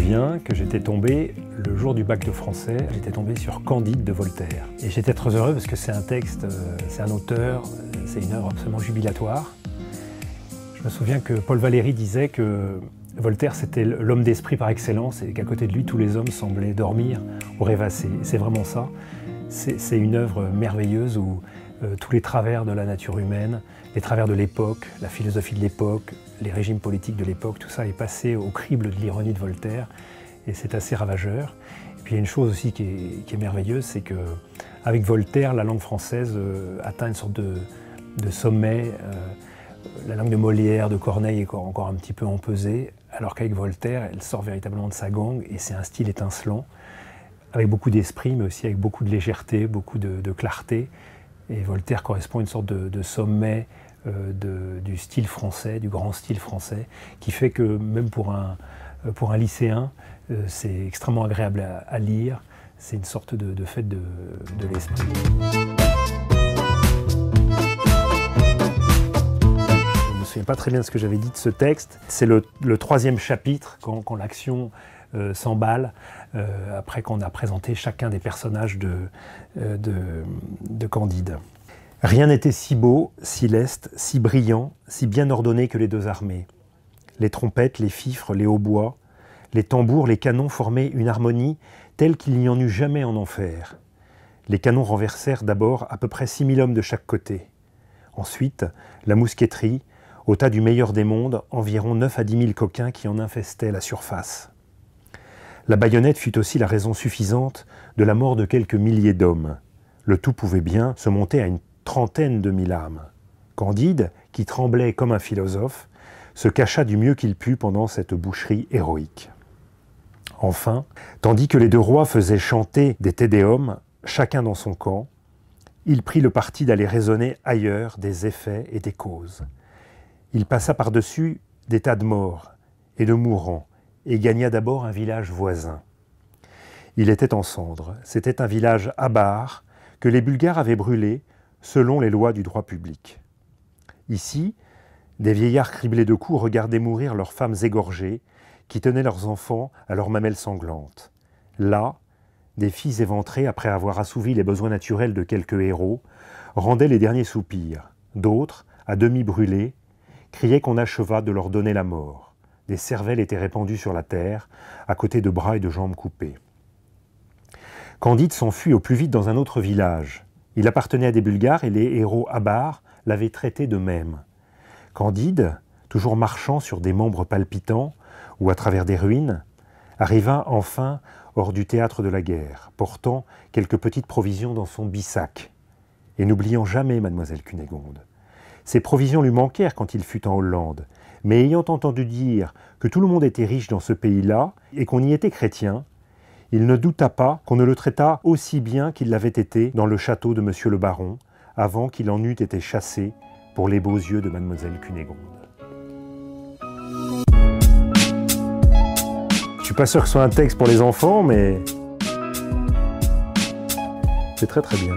souviens que j'étais tombé, le jour du bac de français, j'étais tombé sur Candide de Voltaire. Et j'étais très heureux parce que c'est un texte, c'est un auteur, c'est une œuvre absolument jubilatoire. Je me souviens que Paul Valéry disait que Voltaire c'était l'homme d'esprit par excellence et qu'à côté de lui tous les hommes semblaient dormir ou rêvasser. C'est vraiment ça. C'est une œuvre merveilleuse où tous les travers de la nature humaine, les travers de l'époque, la philosophie de l'époque, les régimes politiques de l'époque, tout ça est passé au crible de l'ironie de Voltaire et c'est assez ravageur. Et puis il y a une chose aussi qui est merveilleuse, c'est qu'avec Voltaire, la langue française atteint une sorte de sommet. La langue de Molière, de Corneille est encore un petit peu empesée, alors qu'avec Voltaire, elle sort véritablement de sa gangue et c'est un style étincelant, avec beaucoup d'esprit, mais aussi avec beaucoup de légèreté, beaucoup de clarté. Et Voltaire correspond à une sorte de sommet du style français, du grand style français, qui fait que même pour un lycéen, c'est extrêmement agréable à lire. C'est une sorte de fête de l'esprit. Je ne me souviens pas très bien de ce que j'avais dit de ce texte. C'est le troisième chapitre, quand l'action s'emballe, après qu'on a présenté chacun des personnages de Candide. Rien n'était si beau, si leste, si brillant, si bien ordonné que les deux armées. Les trompettes, les fifres, les hautbois, les tambours, les canons formaient une harmonie telle qu'il n'y en eut jamais en enfer. Les canons renversèrent d'abord à peu près 6000 hommes de chaque côté. Ensuite, la mousqueterie ôta du meilleur des mondes environ 9 à 10 000 coquins qui en infestaient la surface. La baïonnette fut aussi la raison suffisante de la mort de quelques milliers d'hommes. Le tout pouvait bien se monter à une 30aine de 1000 âmes. Candide, qui tremblait comme un philosophe, se cacha du mieux qu'il put pendant cette boucherie héroïque. Enfin, tandis que les deux rois faisaient chanter des tédéums, chacun dans son camp, il prit le parti d'aller raisonner ailleurs des effets et des causes. Il passa par-dessus des tas de morts et de mourants, et gagna d'abord un village voisin. Il était en cendres. C'était un village abare que les Bulgares avaient brûlé selon les lois du droit public. Ici, des vieillards criblés de coups regardaient mourir leurs femmes égorgées qui tenaient leurs enfants à leurs mamelles sanglantes. Là, des filles éventrées, après avoir assouvi les besoins naturels de quelques héros, rendaient les derniers soupirs. D'autres, à demi brûlées, criaient qu'on achevât de leur donner la mort. Des cervelles étaient répandues sur la terre, à côté de bras et de jambes coupés. Candide s'enfuit au plus vite dans un autre village. Il appartenait à des Bulgares et les héros avares l'avaient traité de même. Candide, toujours marchant sur des membres palpitants ou à travers des ruines, arriva enfin hors du théâtre de la guerre, portant quelques petites provisions dans son bissac, et n'oubliant jamais mademoiselle Cunégonde. Ces provisions lui manquèrent quand il fut en Hollande, mais ayant entendu dire que tout le monde était riche dans ce pays-là et qu'on y était chrétien, il ne douta pas qu'on ne le traitât aussi bien qu'il l'avait été dans le château de monsieur le baron, avant qu'il en eût été chassé pour les beaux yeux de mademoiselle Cunégonde. Je suis pas sûr que ce soit un texte pour les enfants, mais c'est très très bien.